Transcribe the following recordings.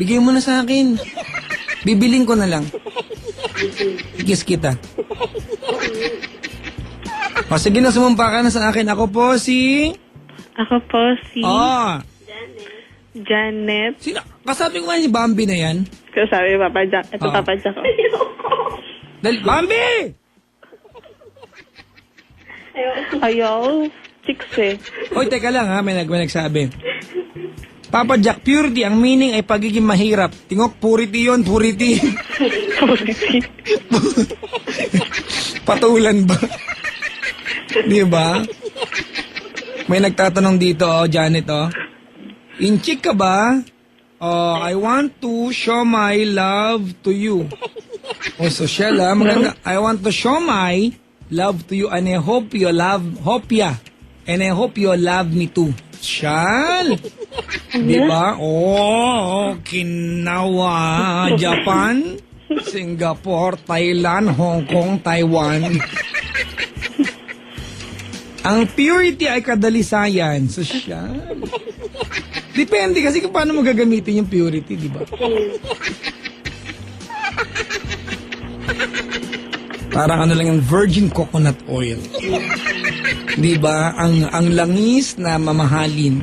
Bigay mo na sa akin. Bibiling ko na lang. Kiss kita. O sige na, sumumpa ka na sa akin. Ako po si... Ako po si Janet. Sino? Kasabi ko nga si Bambi na yan. Kasabi Papa Jack. Ito Papa Jack. Bambi! Ayaw. Chicks eh. Hoy, teka lang ha, may nagsabi. Papa Jack, purity, ang meaning ay pagiging mahirap. Tingok, purity yun, purity. Patulan ba? Di ba? May nagtatanong dito, Janet, Inchik ka ba? I want to show my love to you. Social, maganda. I want to show my love to you and I hope you love, and I hope you love me too. Shal! Diba? Okinawa, Japan, Singapore, Thailand, Hong Kong, Taiwan. Ang purity ay kadalisayan. Sosyal. Depende kasi kung paano mo gagamitin yung purity, di ba? Parang ano lang yung virgin coconut oil. Di ba? Ang langis na mamahalin.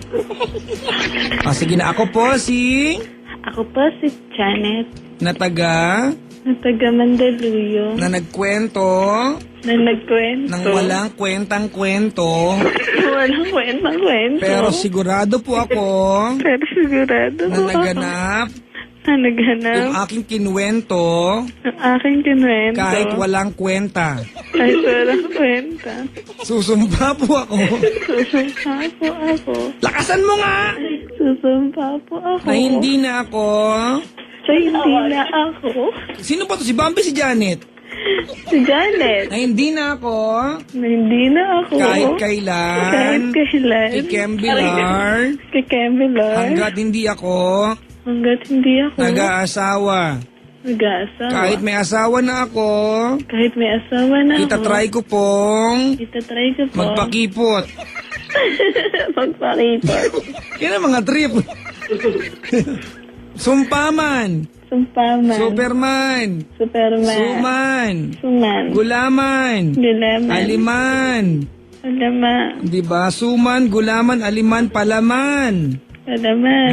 Sige na, ako po si Janet. Na taga Mandaluyong. Na nagkwento ng walang kwentang-kwento. Walang kwentang-kwento. Pero sigurado po ako na naganap yung aking kinuwento kahit walang kwenta. Susumpa po ako. Lakasan mo nga! Susumpa po ako. Na hindi na ako. Sino pa to? Si Bambi, si Janet? Si Janet. Na hindi na ako. Kahit kailan. Kay Kembilar. Hanggat hindi ako. Nag-aasawa. Kahit may asawa na ako. Itatry ko pong. Magpakipot. Yan ang mga trip. Sumpaman. Superman. Suman. Gulaman. Aliman. Diba? Suman, gulaman, aliman, palaman.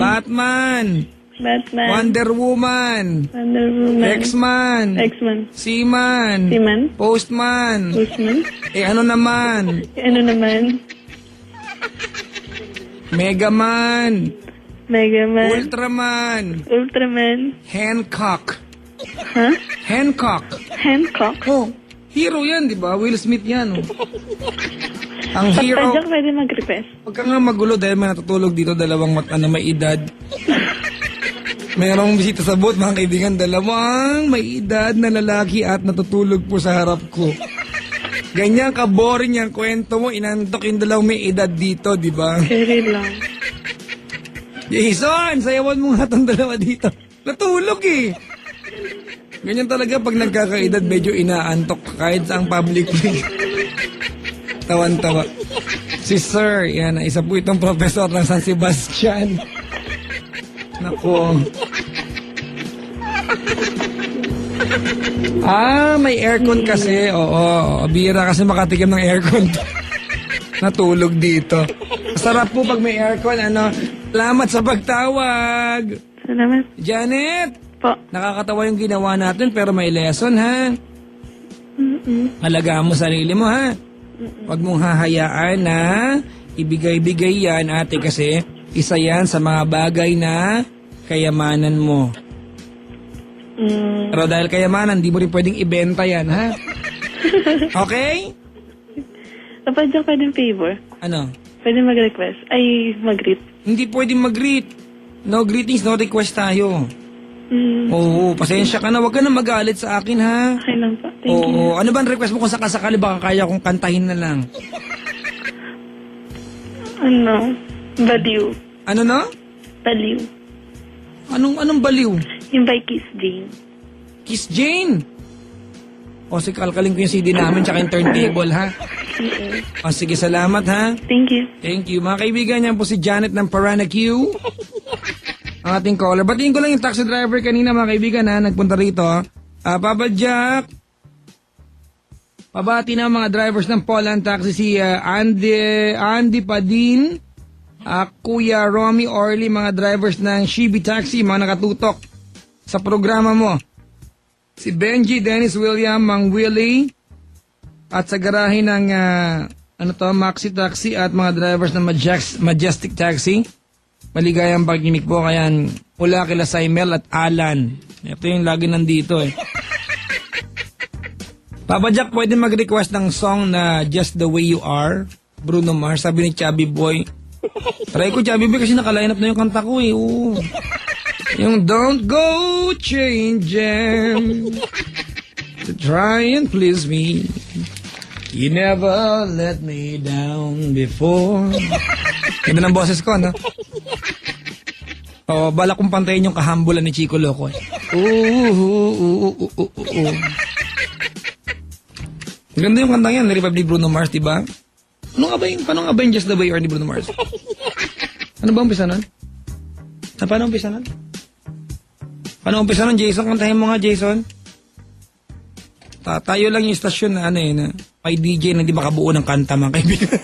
Batman. Wonder Woman. X-Man. Seaman. Postman. Ano naman? Megaman. Ultraman. Hancock. Hancock. Hero yan, di ba? Will Smith yan. Ang hero. Papa Jack, pwede mag-request. Huwag ka nga magulo dahil may natutulog dito, dalawang may edad. Mayroong bisita sa booth, mga kaibigan, dalawang may edad na lalaki at natutulog po sa harap ko. Ganyan ka-boring yung kwento mo, inantok yung dalawang may edad dito, di ba? Very long. Jason, sayawan mo nga itong dalawa dito. Natulog eh. Ganyan talaga pag nagkakaedad, medyo inaantok kahit sa ang public place. Tawan-tawa. Si Sir, yan, isa po itong professor ng San Sebastian. Nako. May aircon kasi. Oo, bira kasi makatikim ng aircon. Natulog dito. Sarap po pag may aircon, Salamat sa pagtawag. Salamat. Janet. Po. Nakakatawa yung ginawa natin pero may lesson, ha? Alagaan mo sarili mo, ha? Huwag mong hahayaan na ibigay-bigay yan, ate, kasi isa yan sa mga bagay na kayamanan mo. Pero dahil kayamanan, di mo rin pwedeng ibenta yan, ha? Okay? Papa Jack, pwedeng favor? Ano? Pwede mag-request? Ay, mag-greet? Hindi pwedeng mag-greet. No greetings, no request tayo. Oo, pasensya ka na. Huwag ka na magalit sa akin, ha? Okay lang po. Thank you. Ano ba ang request mo kung sakasakali baka kaya kong kantahin na lang? Baliw. Ano na? Baliw. Anong baliw? Yung by Kiss Jane. Kiss Jane? Sige, kalkalin ko yung CD namin tsaka yung turntable, ha? Sige, salamat, ha? Thank you. Thank you. Mga kaibigan, yan po si Janet ng Paranaque. ang ating caller. Batiin ko lang yung taxi driver kanina mga kaibigan ha, nagpunta rito. Papa Jack, pabati na mga drivers ng Poland Taxi si Andy Padin, Kuya Romy Orly, mga drivers ng Shibi Taxi, mga nakatutok sa programa mo. Si Benji, Dennis William, Mang Willie, at sa garahe ng Maxi Taxi at mga drivers ng Majestic Taxi. Maligayang pagkinig po kayan mula kila Saimel at Alan. Ito yung lagi nandito eh. Papa Jack, pwede mag-request ng song na Just the Way You Are, Bruno Mars, sabi ni Chubby Boy. Try ko Chubby Boy kasi naka-line up na yung kanta ko eh. Oo. Yung Don't Go Changing to try and please me. You never let me down before. Ganda ng boses ko, no? Bala kong pantayin yung kahambulan ni Chico Loco. Ganda yung kantang yan, na-revive ni Bruno Mars, diba? Paano nga ba yung Just the Way You Are ni Bruno Mars? Ano ba umpisa nun? Paano umpisa nun? Paano umpisa nun, Jason? Kantahin mo nga, Jason. Tayo lang yung istasyon na na may DJ na di makabuo ng kanta, mga kaibigan.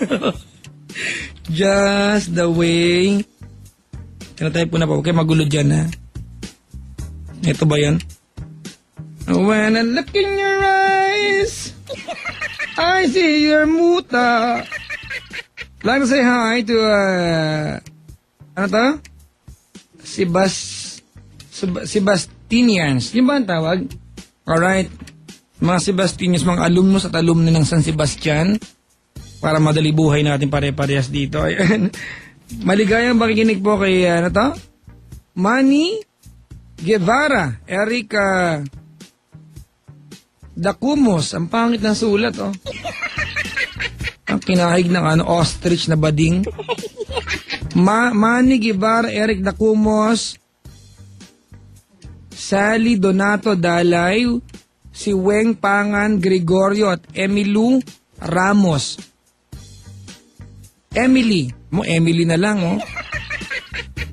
Just the way. Tayo po na po. Okay, magulo dyan, ha? Ito ba yan? When I look in your eyes, I see your muta. Like to say hi to, ano to? Sebastianians. Yung ba ang tawag? Alright. Mga Sebastianians, mga alumnos at alumni ng San Sebastian. Para madali buhay natin pare-parehas dito. Ayan. Maligayang pakikinig po kay, Manny Guevara, Erica Dacumos. Ang pangit ng sulat, oh. Ang kinahig ng ostrich na bading. Manny Guevara, Eric Dacumos, Sally Donato Dalay, si Weng Pangan Gregorio at Emilu Ramos. Emily na lang, oh.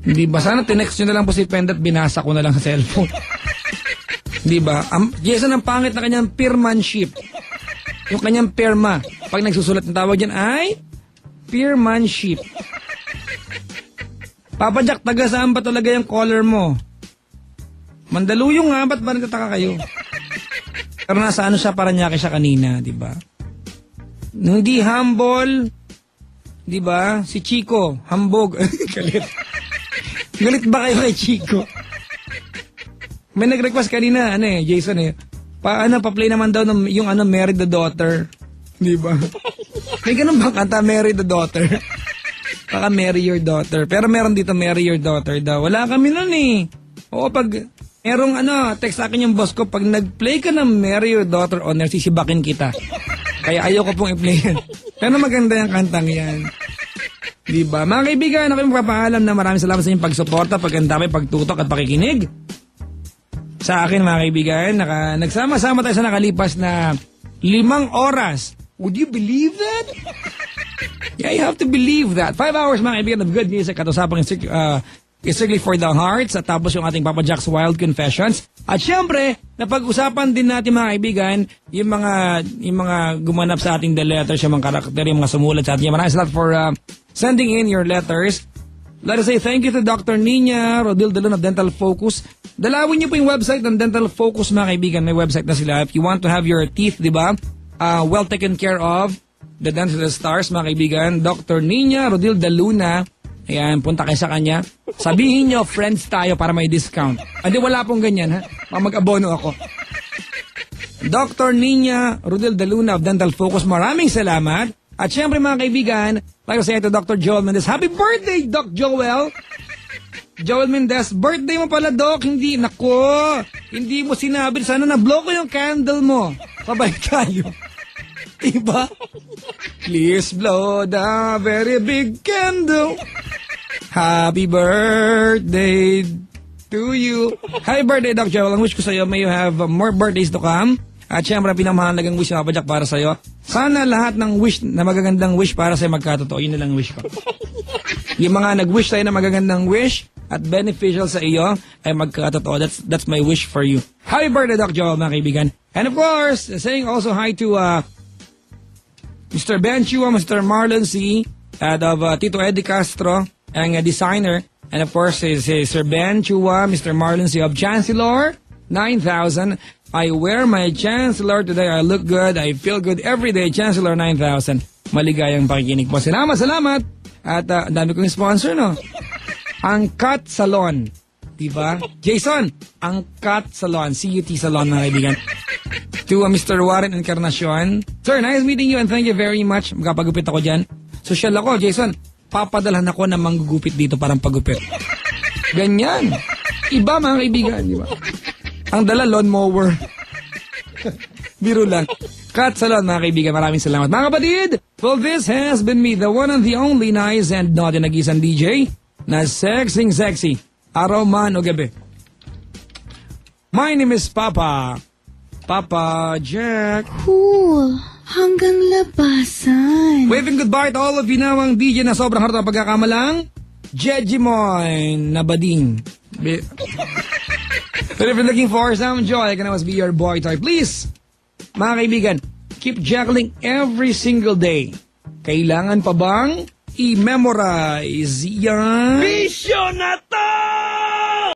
Hindi ba? Sana tinext nyo na lang po si Penda at binasa ko na lang sa cellphone. Hindi ba? Jason, ang pangit na kanyang peermanship. Yung kanyang perma. Pag nagsusulat ng tawag dyan ay peermanship. Papa Jack, taga saan ba talaga yung caller mo? Mandaluyong nga, ba't ba nagtataka kayo? Pero nasa siya, Paranaque siya kanina, di ba? Hindi humble, di ba? Si Chico, hambog. Galit. Galit ba kayo kay Chico? May nag-request kanina, Jason pa-play naman daw ng yung Marry the Daughter. Di ba? May ganun bang kanta, Marry the Daughter? Baka Marry Your Daughter. Pero meron dito, Marry Your Daughter daw. Wala kami nun eh. Oo, pag merong text sa akin yung boss ko, pag nag-play ka ng Marry Your Daughter on air, sisibakin kita. Kaya ayoko pong i-play yan. Pero maganda yung kantang yan. Diba? Mga kaibigan, ako yung magpapaalam na maraming salamat sa inyong pagsuporta, pagkandamay, pagtutok at pakikinig. Sa akin mga kaibigan, nagsama-sama tayo sa nakalipas na 5 oras. Would you believe that? Yeah, you have to believe that. 5 hours mga kaibigan of good music at usapang strictly for the hearts at tapos yung ating Papa Jack's Wild Confessions. At syempre, napag-usapan din natin mga kaibigan, yung mga gumanap sa ating the letters, yung mga karakter, yung mga sumulat sa atin. Maraming salamat for sending in your letters. Let us say thank you to Dr. Nina Rodil Dalon of Dental Focus. Dalawin niyo po yung website ng Dental Focus mga kaibigan. May website na sila. If you want to have your teeth, di ba, well taken care of, the Dental Stars mga kaibigan, Dr. Nina Rodil Daluna. Ayan, punta kayo sa kanya. Sabihin nyo, friends tayo para may discount. Hindi, wala pong ganyan, ha? Mag-abono ako. Dr. Nina Rodil Daluna of Dental Focus, maraming salamat. At syempre mga kaibigan, like I say to Dr. Joel Mendez, happy birthday, Doc Joel! Joel Mendez, birthday mo pala, Doc. Hindi mo sinabi. Sana na-blow ko yung candle mo. Pabay kayo. Diba? Please blow the very big candle. Happy birthday to you. Happy birthday, Doc Joel. Ang wish ko sa'yo, may you have more birthdays to come. At syempre, pinamahalagang wish na Papa Jack para sa'yo. Sana lahat ng wish na magagandang wish para sa'yo magkatotoo. Yun na lang wish ko. Yung mga nag-wish tayo na magagandang wish, at beneficial sa iyo ay magkatotoo. That's my wish for you. Happy birthday, Doc Joel, mga kaibigan. And of course, saying also hi to Mr. Ben Chua, Mr. Marlon C. Of Tito Eddie Castro, ang designer. And of course, Sir Ben Chua, Mr. Marlon C. of Chancellor 9000. I wear my Chancellor today. I look good. I feel good every day. Chancellor 9000. Maligayang pakikinig po. Salamat. At ang dami kong sponsor, no? Angkat Salon. Diba? Jason, Angkat Salon. CUT Salon, mga kaibigan. To Mr. Warren Encarnacion. Sir, nice meeting you and thank you very much. Magkapagupit ako dyan. Social ako, Jason. Papadalhan ako ng manggugupit dito parang pagupit. Ganyan. Iba, mga kaibigan, di ba? Ang dala, lawnmower. Biro lang. Kat Salon, mga kaibigan. Maraming salamat. Mga kapatid, well, this has been me, the one and the only nice and not nagisan DJ na sexy. Araw man o gabi. My name is Papa Jack. Hanggang labasan. Waving goodbye to all of you now ang DJ na sobrang harap ng pagkakamalang Jejimoy Nabading. But if you're looking for some joy, I can always be your boy toy. Please, mga kaibigan, keep juggling every single day. Kailangan pa bang i-memorize yan? Bisyo na